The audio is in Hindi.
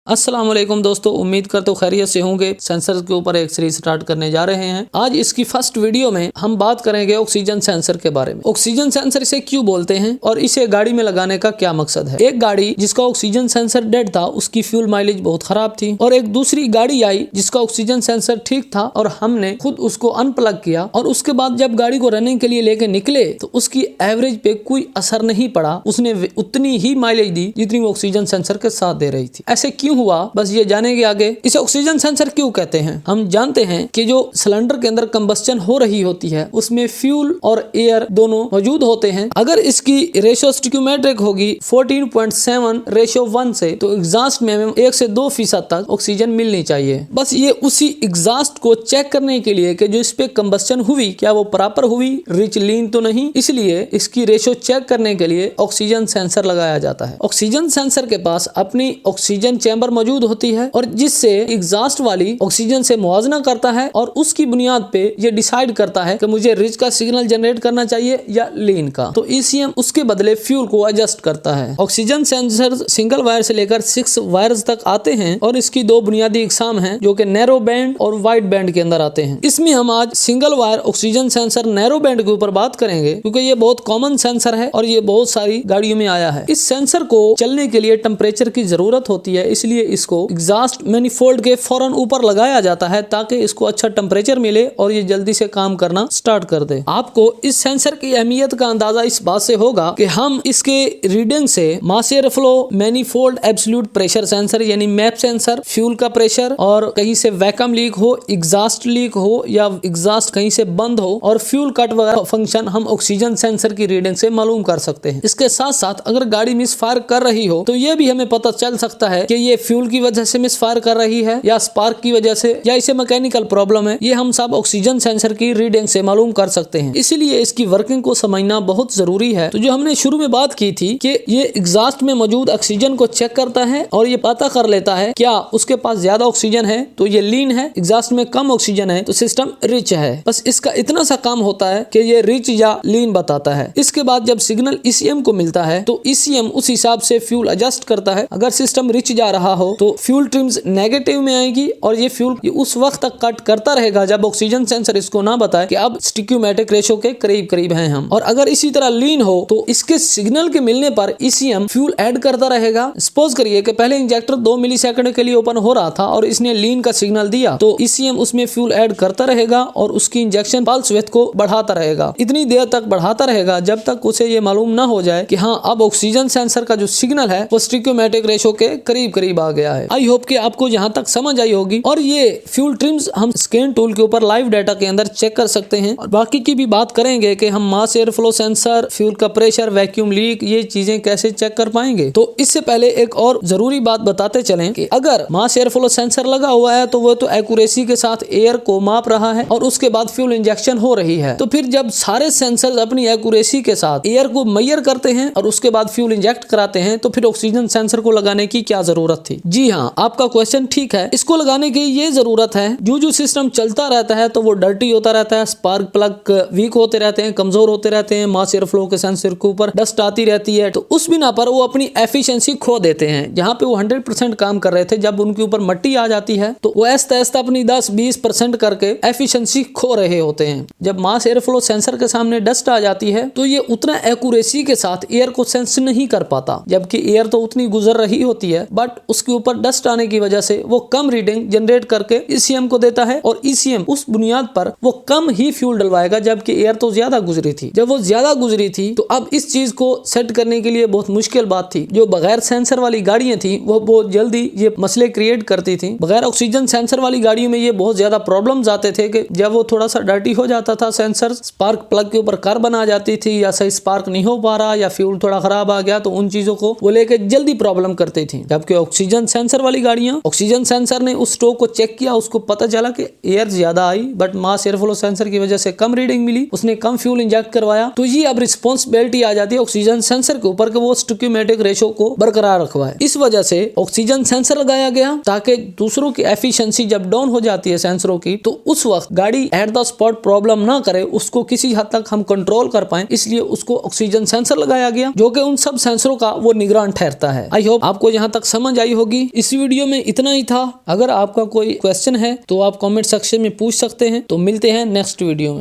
अस्सलाम वालेकुम दोस्तों, उम्मीद करता हूँ खैरियत से होंगे। सेंसर के ऊपर एक सीरीज स्टार्ट करने जा रहे हैं। आज इसकी फर्स्ट वीडियो में हम बात करेंगे ऑक्सीजन सेंसर के बारे में। ऑक्सीजन सेंसर इसे क्यों बोलते हैं और इसे गाड़ी में लगाने का क्या मकसद है। एक गाड़ी जिसका ऑक्सीजन सेंसर डेड था, उसकी फ्यूल माइलेज बहुत खराब थी, और एक दूसरी गाड़ी आई जिसका ऑक्सीजन सेंसर ठीक था और हमने खुद उसको अनप्लग किया, और उसके बाद जब गाड़ी को रनिंग के लिए लेके निकले तो उसकी एवरेज पे कोई असर नहीं पड़ा। उसने उतनी ही माइलेज दी जितनी ऑक्सीजन सेंसर के साथ दे रही थी। ऐसे क्यों हुआ, बस ये जानेंगे आगे। इसे ऑक्सीजन सेंसर क्यों कहते हैं। हम जानते हैं कि जो सिलेंडर के अंदर कंबस्टन हो रही होती है उसमें फ्यूल और एयर दोनों मौजूद होते हैं। अगर इसकी रेशियो स्टोइकियोमेट्रिक होगी 14.7 रेशियो 1 से, तो एग्जॉस्ट में 1 से 2% तक ऑक्सीजन मिलनी चाहिए। बस ये उसी एग्जॉस्ट को चेक करने के लिए कि जो इस पे कंबस्टन हुई क्या वो प्रॉपर हुई, रिच लीन तो नहीं, इसलिए इसकी रेशियो चेक करने के लिए ऑक्सीजन सेंसर लगाया जाता है। ऑक्सीजन सेंसर के पास अपनी ऑक्सीजन चैम्बर मौजूद होती है और जिससे एग्जॉस्ट वाली ऑक्सीजन से मुआवजा करता है, और उसकी बुनियाद पे ये डिसाइड करता है कि मुझे रिच का सिग्नल जनरेट करना चाहिए या लीन का। तो ईसीएम उसके बदले फ्यूल को एडजस्ट करता है। ऑक्सीजन सेंसर सिंगल वायर से लेकर 6 वायर्स तक आते हैं और इसकी 2 बुनियादी इकसाम हैं जो कि नैरो बैंड और वाइड बैंड के अंदर आते हैं। इसमें हम आज single wire oxygen sensor narrow band के ऊपर बात करेंगे क्योंकि ये बहुत कॉमन सेंसर है और ये बहुत सारी गाड़ियों में आया है। इस सेंसर को चलने के लिए टेम्परेचर की जरूरत होती है, इसलिए इसको एग्जॉस्ट मैनिफोल्ड के फौरन ऊपर लगाया जाता है ताकि इसको अच्छा टेम्परेचर मिले और ये जल्दी से काम करना स्टार्ट कर दे। आपको इस सेंसर की अहमियत का अंदाजा इस बात से होगा कि हम इसके रीडिंग से मास air flow, manifold absolute pressure sensor यानी मैप सेंसर, फ्यूल का प्रेशर, और कहीं से वैक्यूम लीक हो, एग्जॉस्ट लीक हो या एग्जॉस्ट कहीं से बंद हो, और फ्यूल कट वगैरह फंक्शन हम ऑक्सीजन सेंसर की रीडिंग से मालूम कर सकते हैं। इसके साथ साथ अगर गाड़ी मिस फायर कर रही हो तो ये भी हमें पता चल सकता है कि ये फ्यूल की वजह से मिस फायर कर रही है या स्पार्क की वजह से या इसे मैकेनिकल प्रॉब्लम है। ये हम सब ऑक्सीजन सेंसर की रीडिंग से मालूम कर सकते हैं, इसलिए इसकी वर्किंग को समझना बहुत जरूरी है। तो जो हमने शुरू में बात की थी कि ये एग्जॉस्ट में मौजूद ऑक्सीजन को चेक करता है और ये पता कर लेता है क्या उसके पास ज्यादा ऑक्सीजन है तो ये लीन है, एग्जॉस्ट में कम ऑक्सीजन है तो सिस्टम रिच है। बस इसका इतना सा काम होता है कि ये रिच या लीन बताता है। इसके बाद जब सिग्नल ईसीएम को मिलता है तो ईसीएम उस हिसाब से फ्यूल एडजस्ट करता है। अगर सिस्टम रिच जा रहा हो तो फ्यूल ट्रिम्स नेगेटिव में आएगी और ये फ्यूल उस वक्त तक कट करता रहेगा जब ऑक्सीजन सेंसर इसको ना बताए कि अब स्टोइकियोमेट्रिक रेशियो के करीब करीब हैं हम। और अगर इसी तरह लीन हो तो इसके सिग्नल के मिलने पर ईसीएम फ्यूल ऐड करता रहेगा। सपोज करिए कि पहले इंजेक्टर 2 मिलीसेकंड के लिए ओपन हो रहा था और इसने लीन का सिग्नल दिया, तो ईसीएम उसमें फ्यूल ऐड करता रहेगा और उसकी इंजेक्शन पल्स विड्थ को बढ़ाता रहेगा। इतनी देर तक बढ़ाता रहेगा जब तक उसे ये मालूम ना हो जाए कि हाँ अब ऑक्सीजन सेंसर का जो सिग्नल है वो स्टोइकियोमेट्रिक रेशियो के करीब करीब आ गया है। आई होप कि आपको यहाँ तक समझ आई होगी। और ये फ्यूल ट्रिम्स हम स्कैन टूल के ऊपर लाइव डाटा के अंदर चेक कर सकते हैं, और बाकी की भी बात करेंगे कि हम मास एयर फ्लो सेंसर, फ्यूल का प्रेशर, वैक्यूम लीक, ये चीजें कैसे चेक कर पाएंगे। तो इससे पहले एक और जरूरी बात बताते चलें कि अगर मास एयर फ्लो सेंसर लगा हुआ है तो वो तो एक्यूरेसी के साथ एयर को माप रहा है और उसके बाद फ्यूल इंजेक्शन हो रही है। तो फिर जब सारे सेंसर अपनी एक्यूरेसी के साथ एयर को मेजर करते हैं और उसके बाद फ्यूल इंजेक्ट कराते हैं तो फिर ऑक्सीजन सेंसर को लगाने की क्या जरूरत थी। जी हाँ, आपका क्वेश्चन ठीक है। इसको लगाने की ये जरूरत है जो सिस्टम चलता रहता है तो वो डर्टी होता रहता है, स्पार्क प्लग वीक होते रहते हैं, कमजोर होते रहते हैं, मास एयर फ्लो के सेंसर के ऊपर डस्ट आती रहती है, तो उस बिना पर वो अपनी एफिशिएंसी खो देते हैं। जहां पे वो 100% काम कर रहे थे, जब उनके ऊपर मट्टी आ जाती है तो वो ऐसा अपनी 10-20% करके एफिशिएंसी खो रहे होते हैं। जब मास एयर फ्लो सेंसर के सामने डस्ट आ जाती है तो ये उतना एक्यूरेसी के साथ एयर को सेंस नहीं कर पाता, जबकि एयर तो उतनी गुजर रही होती है, बट उसके ऊपर डस्ट आने की वजह से वो कम रीडिंग जनरेट करके ईसीएम को देता है और ईसीएम उस बुनियाद पर वो कम ही फ्यूल डलवाएगा, जबकि एयर तो ज्यादा गुजरी थी। जब वो ज्यादा गुजरी थी तो अब इस चीज को सेट करने के लिए बहुत मुश्किल बात थी। जो बगैर सेंसर वाली गाड़ियां थी वो बहुत जल्दी ये मसले क्रिएट करती थी। बगैर ऑक्सीजन सेंसर वाली गाड़ियों में ये बहुत ज्यादा प्रॉब्लम्स आते थे कि जब वो थोड़ा सा डर्टी हो जाता था सेंसर, स्पार्क प्लग के ऊपर कार्बन आ जाती थी या सही स्पार्क नहीं हो पा रहा या फ्यूल थोड़ा खराब आ गया, तो उन चीजों को वो लेके जल्दी प्रॉब्लम करती थी। जबकि ऑक्सीजन सेंसर वाली गाड़ियां, ऑक्सीजन सेंसर ने उस स्टोक को चेक किया, उसको पता चला कि एयर ज्यादा आई but mass air flow sensor की वजह से कम रीडिंग मिली, उसने कम फ्यूल इंजेक्ट करवाया, तो ये अब रिस्पॉन्सिबिलिटी आ जाती है ऑक्सीजन सेंसर के ऊपर कि वो स्टोइकियोमेट्रिक रेशियो को बरकरार रखवाए। इस वजह से ऑक्सीजन सेंसर लगाया गया ताकि दूसरों की एफिशिएंसी जब डाउन हो जाती है सेंसरों की, तो उस वक्त गाड़ी एट द स्पॉट प्रॉब्लम ना करे, उसको किसी हद तक हम कंट्रोल कर पाए, इसलिए उसको ऑक्सीजन सेंसर लगाया गया जो कि उन सब सेंसरों का वो निगरान ठहरता है। आई होप आपको यहाँ तक समझ आई आई होगी। इस वीडियो में इतना ही था। अगर आपका कोई क्वेश्चन है तो आप कमेंट सेक्शन में पूछ सकते हैं। तो मिलते हैं नेक्स्ट वीडियो में।